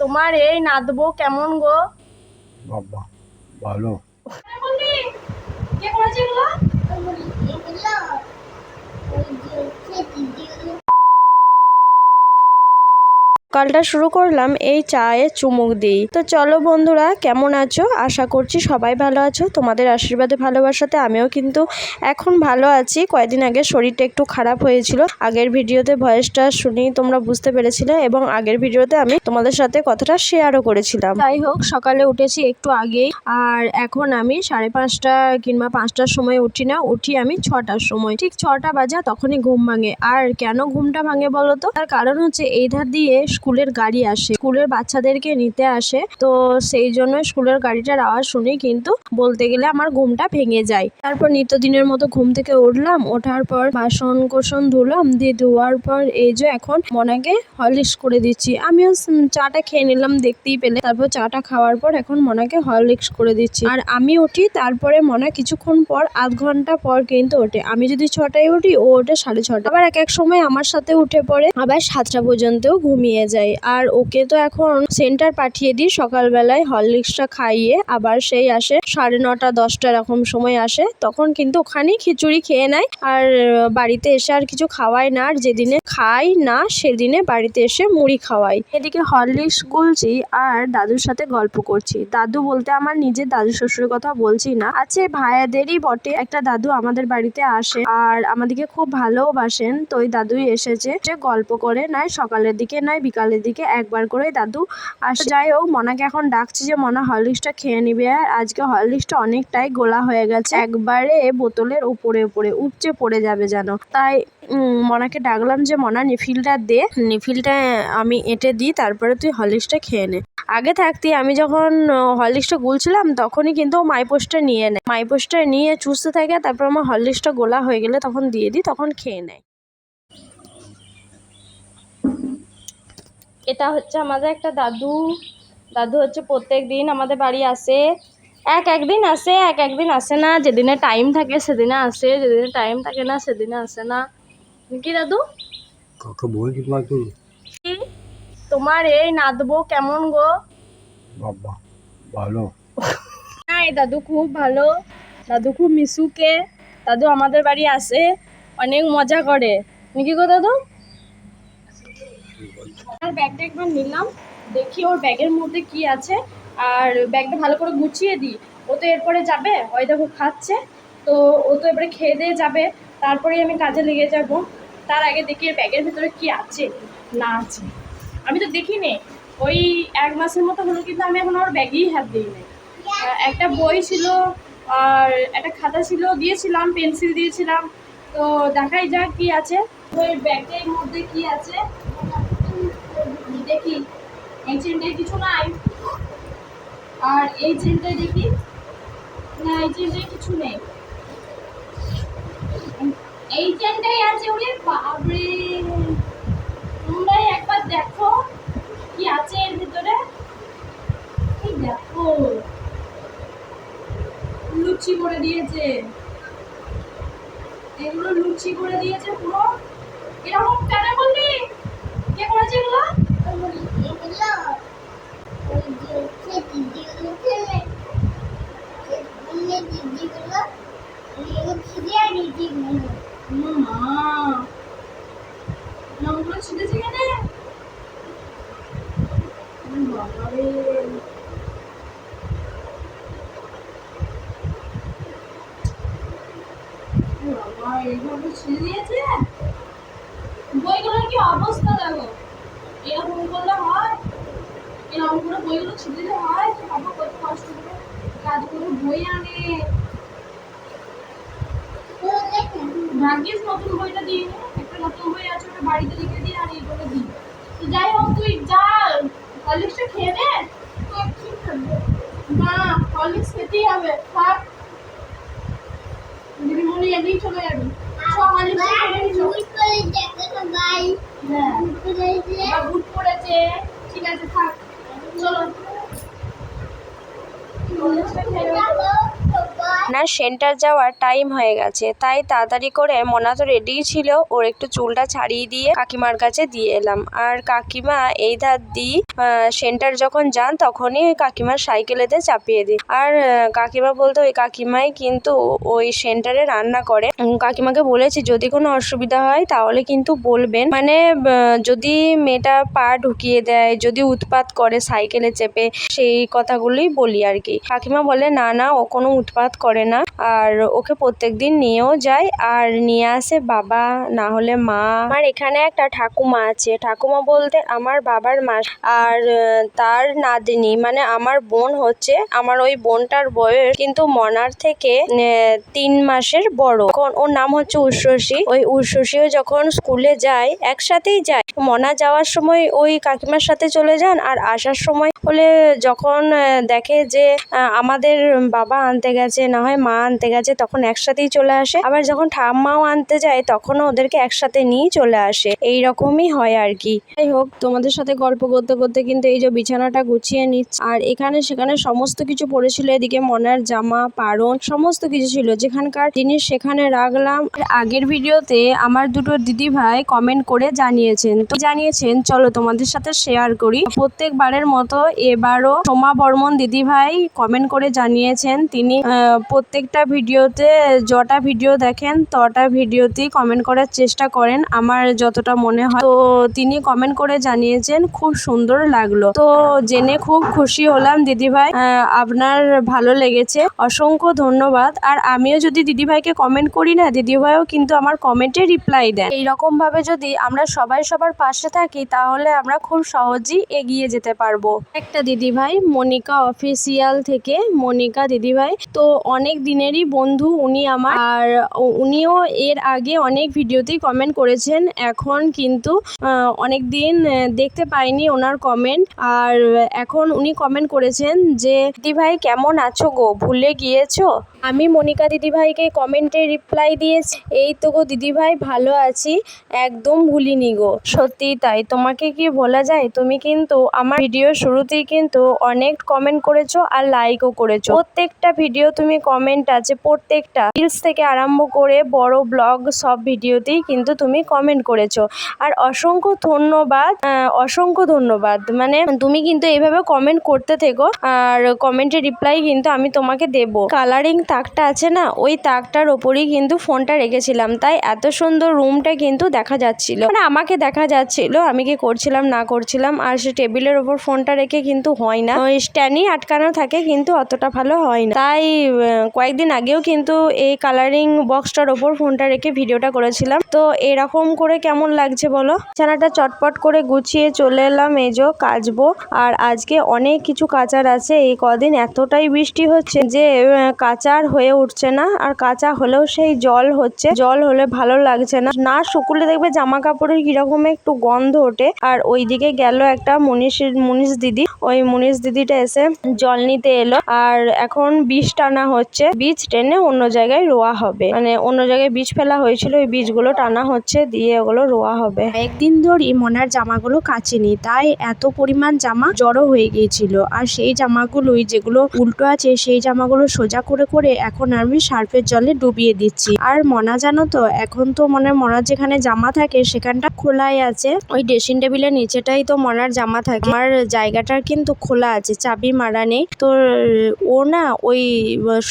তোমার এই নাদবো কেমন গো? বাবা ভালো। কে করেছে এগুলো? সকালটা শুরু করলাম এই চায়ে চুমুক দিই। তো চলো বন্ধুরা, কেমন আছো? আশা করছি সবাই ভালো আছো। তোমাদের আশীর্বাদে ভালোবাসাতে আমিও কিন্তু এখন ভালো আছি। কয়েকদিন আগে শরীরটা একটু খারাপ হয়েছিল। আগের ভিডিওতে ভয়েসটা শুনেই তোমরা বুঝতে পেরেছিলে এবং আগের ভিডিওতে আমি তোমাদের সাথে কথাটা শেয়ারও করেছিলাম। যাই হোক, সকালে উঠেছি একটু আগেই, আর এখন আমি 5:30 কিংবা 5টার সময় উঠি না, উঠি আমি 6টার সময়। ঠিক 6টা বাজে তখনই ঘুম ভাঙে। আর কেন ঘুমটা ভাঙে বলো তো? তার কারণ হচ্ছে এই ধার দিয়ে স্কুলের গাড়ি আসে, স্কুলের বাচ্চাদেরকে নিতে আসে। তো সেই জন্য স্কুলের গাড়িটার আওয়াজ শুনেই কিন্তু বলতে গেলে আমার ঘুমটা ভেঙে যায়। তারপর নিত্যদিনের মতো ঘুম থেকে উঠলাম, ওঠার পর বাসন কোসন ধুলাম, দিয়ে ধোয়ার পর এই যে এখন মনাকে হরলিক্স করে দিচ্ছি। আমিও চাটা খেয়ে নিলাম, দেখতেই পেলে। তারপর চাটা খাওয়ার পর এখন মনাকে হরলিক্স করে দিচ্ছি। আর আমি উঠি, তারপরে মনা কিছুক্ষণ পর, আধ ঘন্টা পর কিন্তু ওঠে। আমি যদি 6টায় উঠি, ও ওঠে 6:30। আবার এক এক সময় আমার সাথে উঠে পড়ে, আবার 7টা পর্যন্তও ঘুমিয়ে যায়। আর ওকে তো এখন সেন্টার পাঠিয়ে দিই সকালবেলায় হরলিক্সটা খাইয়ে। আবার সেই আসে 9:30 10টা এরকম সময় আসে, তখন কিন্তু ওখানেই খিচুড়ি খেয়ে নেয়। আর বাড়িতে এসে আর কিছু খাওয়াই না। আর যেদিনে খাই না সেদিনে বাড়িতে এসে মুড়ি খাওয়াই। এদিকে হরলিক্স গুলছি আর দাদুর সাথে গল্প করছি। দাদু বলতে আমার নিজের দাদু শ্বশুরের কথা বলছি না, আছে ভাইয়াদেরই বটে একটা দাদু আমাদের বাড়িতে আসে আর আমাদেরকে খুব ভালোবাসেন। তো ওই দাদুই এসেছে, যে গল্প করে নয় সকালের দিকে নয় বিকালের দিকে একবার করে দাদু আসে। যাই হোক, মনাকে এখন ডাকছি যে মনা হরলিক্সটা খেয়ে নিবে। আর আজকে হরলিক্সটা অনেকটাই গোলা হয়ে গেছে, একবারে বোতলের উপরে উপরে উপচে পড়ে যাবে যেন। তাই মনাকে ডাকলাম যে মনা নিফিলটা দে, নিফিলটা আমি এঁটে দিই, তারপরে তুই হরলিক্সটা খেয়ে নে। আগে থাকতে আমি যখন হরলিক্সটা গুলছিলাম তখনই কিন্তু ও মাইপোস্টটা নিয়ে নেয়, মাইপোস্টটা নিয়ে চুষতে থাকে। তারপর আমার হরলিক্সটা গোলা হয়ে গেলে তখন দিয়ে দিই, তখন খেয়ে নেয়। এটা হচ্ছে আমাদের একটা দাদু। দাদু হচ্ছে প্রত্যেক দিন আমাদের বাড়ি আসে। একদিন আসে, একদিন আসে না। যেদিনে টাইম থাকে সেদিনে আসে, যেদিনে টাইম থাকে না সেদিনে আসে না। কি দাদু? কাকে বলছি তোমাকে? কি? তোমার এই নাদবো কেমন গো? বাবা ভালো। হ্যাঁ, এই দাদু খুব ভালো, দাদু খুব মিশুকে। দাদু আমাদের বাড়ি আসে, অনেক মজা করে। নাকি গো দাদু? আর ব্যাগটা একবার নিলাম, দেখি ওর ব্যাগের মধ্যে কি আছে। আর ব্যাগটা ভালো করে গুছিয়ে দিই। ও তো এরপরে যাবে, ওই দেখো খাচ্ছে। তো ও তো এবারে খেয়ে দিয়ে যাবে, তারপরেই আমি কাজে লেগে যাব। তার আগে দেখি এর ব্যাগের ভিতরে কি আছে না আছে। আমি তো দেখিনি, ওই 1 মাসের মতো হলো কিন্তু আমি এখন ওর ব্যাগেই হাত দিইনি। একটা বই ছিল আর একটা খাতা ছিল, দিয়েছিলাম পেন্সিল দিয়েছিলাম। তো দেখাই যাক কি আছে ওই ব্যাগের মধ্যে কি আছে। দেখি এই চেনটায় কিছু নাই, আর এই চেনটায় দেখি না, এই চেনটায় কিছু নেই। এই চেনটাই আছে। ওরে বাপরে, তোমরাই একবার দেখো কি আছে এর ভিতরে। এই দেখো, লুচি করে দিয়েছে, এগুলো লুচি করে দিয়েছে পুরো। এরকম কেন বললি? কে করেছে এগুলো? নামগুলো ছিটেছে কেন? বাবারে, বাবা এইভাবে ছিঁড়ে দিয়েছে। বইগুলোর কি অবস্থা দেখো, এরকম করলে হয়? এরকম করে বইগুলো ছিঁড়ে দিলে হয়? বাবা কত কষ্ট করে কাজ করে বই আনে। ভাগ্যিস নতুন বইটা দিই, একটা নতুন বই আছে ওটা বাড়িতে রেখে দিই আর এইগুলো দিই। তো যাই হোক, তুই যা হরলিক্সটা খেয়ে নে। না, হরলিক্স খেতেই হবে, থাক। দিদিমণি এমনিই চলে যাবি। বুট পড়েছে, ঠিক আছে থাক, চলো। মনার সেন্টার যাওয়ার টাইম হয়ে গেছে, তাই তাড়াতাড়ি করে মনা তো রেডি ছিল, ওর একটু চুলটা ছাড়িয়ে দিয়ে কাকিমার কাছে দিয়ে এলাম। আর কাকিমা এই ধার দিয়ে সেন্টার যখন যান তখনই কাকিমার সাইকেলেতে চাপিয়ে দিই। আর কাকিমা বলতো ওই কাকিমাই কিন্তু ওই সেন্টারে রান্না করে। কাকিমাকে বলেছি যদি কোনো অসুবিধা হয় তাহলে কিন্তু বলবেন, মানে যদি মেয়েটা পা ঢুকিয়ে দেয়, যদি উৎপাত করে সাইকেলে চেপে, সেই কথাগুলোই বলি আর কি। কাকিমা বলে না না, ও কোনো উৎপাত করে না, আর ওকে প্রত্যেকদিন নিয়েও যায়, আর নিয়ে আসে বাবা না হলে মা। আমার এখানে একটা ঠাকুমা আছে, ঠাকুমা বলতে আমার বাবার মা, আর তার নাতনি মানে আমার বোন হচ্ছে। আমার ওই বোনটার বয়স কিন্তু মনার থেকে 3 মাসের বড়। ওর নাম হচ্ছে উর্ষশী। ওই উর্ষশীও যখন স্কুলে যায় একসাথেই যায়। মনা যাওয়ার সময় ওই কাকিমার সাথে চলে যান, আর আসার সময় হলে যখন দেখে যে আমাদের বাবা আনতে গেছে না হয় মা আনতে গেছে, তখন একসাথেই চলে আসে। আবার যখন ঠাম্মাও আনতে যায় তখনও ওদেরকে একসাথে নিয়ে চলে আসে। এই রকমই হয় আর কি। যাই হোক, তোমাদের সাথে গল্প করতে করতে কিন্তু এই যে বিছানাটা গুছিয়ে নিচ্ছে, আর এখানে সেখানে সমস্ত কিছু পড়েছিল। এদিকে মনার জামা, পারণ সমস্ত কিছু ছিল, যেখানকার জিনিস সেখানে রাখলাম। আগের ভিডিওতে আমার দুটো দিদি ভাই কমেন্ট করে জানিয়েছেন চলো তোমাদের সাথে শেয়ার করি। প্রত্যেকবারের মতো এবারও সোমা বর্মন দিদি ভাই কমেন্ট করে জানিয়েছেন তিনি প্রত্যেকটা ভিডিওতে যটা ভিডিও দেখেন তটা ভিডিওতেই কমেন্ট করার চেষ্টা করেন আমার যতটা মনে হয়। তো তিনি কমেন্ট করে জানিয়েছেন খুব সুন্দর লাগলো, তো জেনে খুব খুশি হলাম দিদি ভাই, আপনার ভালো লেগেছে, অসংখ্য ধন্যবাদ। আর আমিও যদি দিদি ভাইকে কমেন্ট করি না, দিদি ভাইও কিন্তু আমার কমেন্টে রিপ্লাই দেয়। এইরকম ভাবে যদি আমরা সবাই সবার পাশে থাকি তাহলে আমরা খুব সহজেই এগিয়ে যেতে পারবো। একটা দিদি ভাই মনিকা অফিসিয়াল থেকে, মনিকা দিদি ভাই তো অনেক দিনেরই বন্ধু উনি আমার, আর উনিও এর আগে অনেক ভিডিওতেই কমেন্ট করেছেন। এখন কিন্তু অনেক দিন দেখতে পাইনি ওনার কমেন্ট, আর এখন উনি কমেন্ট করেছেন যে দিদি ভাই কেমন আছো গো, ভুলে গিয়েছো? আমি মনিকা দিদিভাইকে কমেন্টে রিপ্লাই দিয়েছি, এই তো গো দিদিভাই ভালো আছি, একদম ভুলিনি গো। সত্যি তাই, তোমাকে কি বলা যায়, তুমি কিন্তু আমার ভিডিও শুরুতেই কিন্তু অনেক কমেন্ট করেছো আর লাইকও করেছো। প্রত্যেকটা ভিডিও তুমি কমেন্ট আছে, প্রত্যেকটা রিলস থেকে আরম্ভ করে বড় ব্লগ সব ভিডিওতেই কিন্তু তুমি কমেন্ট করেছো। আর অসংখ্য ধন্যবাদ, মানে তুমি কিন্তু এইভাবে কমেন্ট করতে থেকো, আর কমেন্টের রিপ্লাই কিন্তু আমি তোমাকে দেবো। কালারিং তাকটা আছে না, ওই তাকটার ওপরেই কিন্তু ফোনটা রেখেছিলাম, তাই এত সুন্দর রুমটা কিন্তু দেখা যাচ্ছিল, মানে আমাকে দেখা যাচ্ছিল আমি কি করছিলাম না করছিলাম। আর সে টেবিলের ওপর ফোনটা রেখে কিন্তু হয় না, ওই স্ট্যান্ডই আটকানো থাকে, কিন্তু অতটা ভালো হয় না। তাই কয়েকদিন আগেও কিন্তু এই কালারিং বক্সটার ওপর ফোনটা রেখে ভিডিওটা করেছিলাম। তো এরকম করে কেমন লাগছে বলো? ছানাটা চটপট করে গুছিয়ে চলে এলাম এই যে কাচবো। আর আজকে অনেক কিছু কাচার আছে, এই কদিন এতটাই বৃষ্টি হচ্ছে যে কাচার হয়ে উঠছে না, আর কাঁচা হলেও সেই জল হচ্ছে, জল হলে ভালো লাগছে না, না শুকুলে দেখবে জামা কাপড়ের কিরকম একটু গন্ধ ওঠে। আর ওইদিকে গেল একটা মুনিশ দিদি, ওই মুনিশ দিদিটা এসে জল নিতে এলো, আর এখন বীজ টানা হচ্ছে, বীজ টেনে অন্য জায়গায় রোয়া হবে, মানে অন্য জায়গায় বীজ ফেলা হয়েছিল, ওই বীজগুলো টানা হচ্ছে, দিয়ে ওগুলো রোয়া হবে। একদিন ধরেই মনার জামাগুলো কাচেনি, তাই এত পরিমাণ জামা জড়ো হয়ে গিয়েছিল, আর সেই জামাগুলোই যেগুলো উল্টো আছে সেই জামাগুলো সোজা করে করে এখন আমি সার্ফের জলে ডুবিয়ে দিচ্ছি। আর মনা জানো তো, এখন তো মনার যেখানে জামা থাকে সেখানটা খোলাই আছে, ওই ড্রেসিং টেবিলের নিচেটাই তো মনার জামা থাকে, আমার জায়গাটার কিন্তু খোলা আছে, চাবি মারা নেই। তো ও না ওই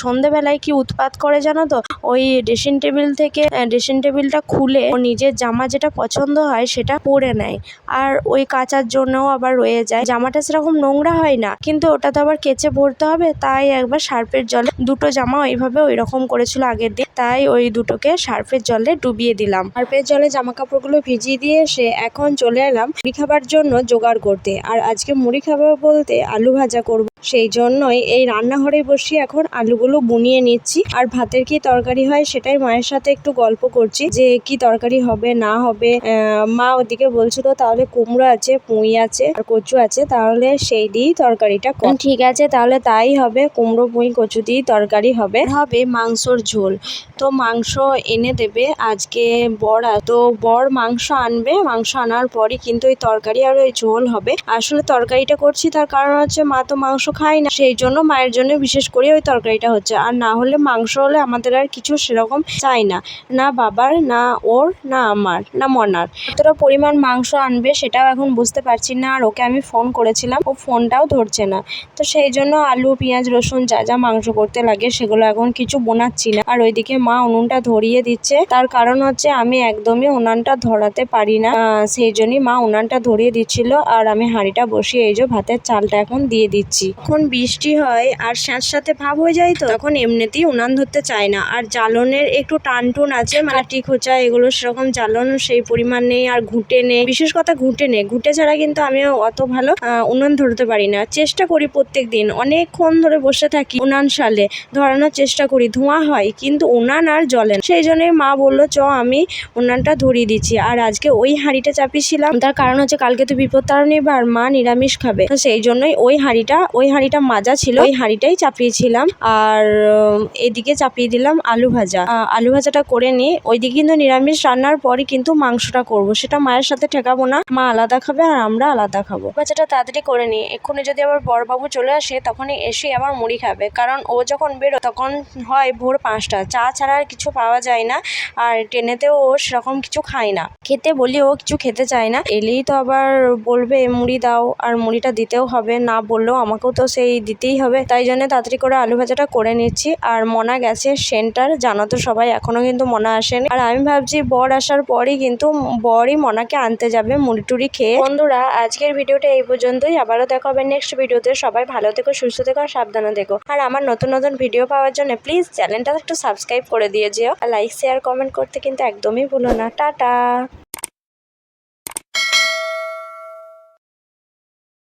সন্ধেবেলায় কি উৎপাত করে জানো তো, ওই ড্রেসিং টেবিল থেকে ড্রেসিং টেবিলটা খুলে ও নিজের জামা যেটা পছন্দ হয় সেটা পরে নেয়, আর ওই কাচার জন্যও আবার রয়ে যায়। জামাটা সেরকম নোংরা হয় না, কিন্তু ওটা তো আবার কেচে ভরতে হবে, তাই একবার সার্ফের জলে দুটো জামা ওইভাবে ওই রকম করেছিল আগের দিন, তাই ওই দুটোকে সার্ফের জলে ডুবিয়ে দিলাম। সার্ফের জলে জামা কাপড়গুলো ভিজিয়ে দিয়ে এসে এখন চলে এলাম মুড়ি খাবার জন্য জোগাড় করতে। আর আজকে মুড়ি খাবার বলতে আলু ভাজা করব, সেই জন্যই এই রান্নাঘরে বসিয়ে এখন আলুগুলো বুনিয়ে নিচ্ছি। আর ভাতের কি তরকারি হয় সেটাই মায়ের সাথে একটু গল্প করছি, যে কি তরকারি হবে না হবে। মা ওদিকে বলছিল তাহলে কুমড়ো আছে, পুঁই আছে আর কচু আছে, তাহলে সেই দিয়েই তরকারিটা কর। ঠিক আছে, তাহলে তাই হবে, কুমড়ো পুঁই কচু দিয়ে তরকারি হবে মাংসর ঝোল। তো মাংস এনে দেবে আজকে বর মাংস আনবে, মাংস আনার পরই কিন্তু ওই তরকারি আর ওই ঝোল হবে। আসলে তরকারিটা করছি তার কারণ হচ্ছে মা তো মাংস খাই না, সেই জন্য মায়ের জন্য বিশেষ করে ওই তরকারিটা হচ্ছে। আর না হলে মাংস হলে আমাদের আর কিছু সেরকম চাই না, না বাবার, না ওর, না আমার, না মনার। কতটা পরিমাণ মাংস আনবে সেটাও এখন বুঝতে পারছি না। আর ওকে আমি ফোন করেছিলাম, ও ফোনটাও ধরছে না। তো সেই জন্য আলু, পেঁয়াজ, রসুন যা যা মাংস করতে লাগে সেগুলো এখন কিছু বোনাচ্ছি না। আর ওইদিকে মা উনুনটা ধরিয়ে দিচ্ছে, তার কারণ হচ্ছে আমি একদমই উনানটা ধরাতে পারি না, সেই জন্যই মা উনানটা ধরিয়ে দিচ্ছিল। আর আমি হাঁড়িটা বসিয়ে এই যে ভাতের চালটা এখন দিয়ে দিচ্ছি। এখন বৃষ্টি হয় আর স্যাঁতস্যাঁতে ভাব হয়ে যায়, তো তখন এমনিতেই উনান ধরতে চায় না। আর জ্বালনের একটু টানটুন আছে, মানে কাঠি খোঁচা এগুলো সেরকম জ্বালন সেই পরিমাণ নেই। আর ঘুঁটে নেই, বিশেষ কথা ঘুঁটে নেই। ঘুঁটে ছাড়া কিন্তু আমিও অত ভালো উনান ধরতে পারি না। চেষ্টা করি প্রত্যেক দিন, অনেকক্ষণ ধরে বসে থাকি উনান সালে ধরানোর চেষ্টা করি, ধোঁয়া হয় কিন্তু উনান আর জ্বলে না। সেই জন্যই মা বললো চ আমি উনানটা ধরিয়ে দিচ্ছি। আর আজকে ওই হাঁড়িটা চাপিয়েছিলাম, তার কারণ হচ্ছে কালকে তো বিপত্তারিণী বার, মা নিরামিষ খাবে, তো সেই জন্যই ওই হাঁড়িটা মাজা ছিল, ওই হাঁড়িটাই চাপিয়েছিলাম। আর এদিকে চাপিয়ে দিলাম আলু ভাজা। আলু ভাজাটা করে নিই, ওইদিকে কিন্তু নিরামিষ রান্নার পরই কিন্তু মাংসটা করব, সেটা মায়ের সাথে ঠেকাবো না। মা আলাদা খাবে আর আমরা আলাদা খাবো। ভাজাটা তাড়াতাড়ি করে নিই, এক্ষুনি যদি আবার বড়বাবু চলে আসে তখনই এসে আবার মুড়ি খাবে, কারণ ও যখন বেরো তখন হয় ভোর 5টা, চা ছাড়া আর কিছু পাওয়া যায় না। আর ট্রেনেতেও ও সেরকম কিছু খায় না, খেতে বলি ও কিছু খেতে চায় না। এলেই তো আবার বলবে মুড়ি দাও, আর মুড়িটা দিতেও হবে, না বললেও আমাকেও তো সেই দিতেই হবে। তাই জন্য তাড়াতাড়ি করে আলু ভাজাটা করে নিচ্ছি। আর মনা গেছে সেন্টার, জানো তো সবাই, এখনো কিন্তু মনা আসেনি। আর আমি ভাবছি বর আসার পরই কিন্তু বরই মনাকে আনতে যাবে মুড়ি টুড়ি খেয়ে। বন্ধুরা, আজকের ভিডিওটা এই পর্যন্তই, আবারও দেখা হবে নেক্সট ভিডিওতে। সবাই ভালো থেকো, সুস্থ থেকো আর সাবধানে থেকো। আর আমার নতুন নতুন ভিডিও পাওয়ার জন্য প্লিজ চ্যানেলটা একটু সাবস্ক্রাইব করে দিয়ে যেও। আর লাইক, শেয়ার, কমেন্ট করতে কিন্তু একদমই ভুলো না। টাটা।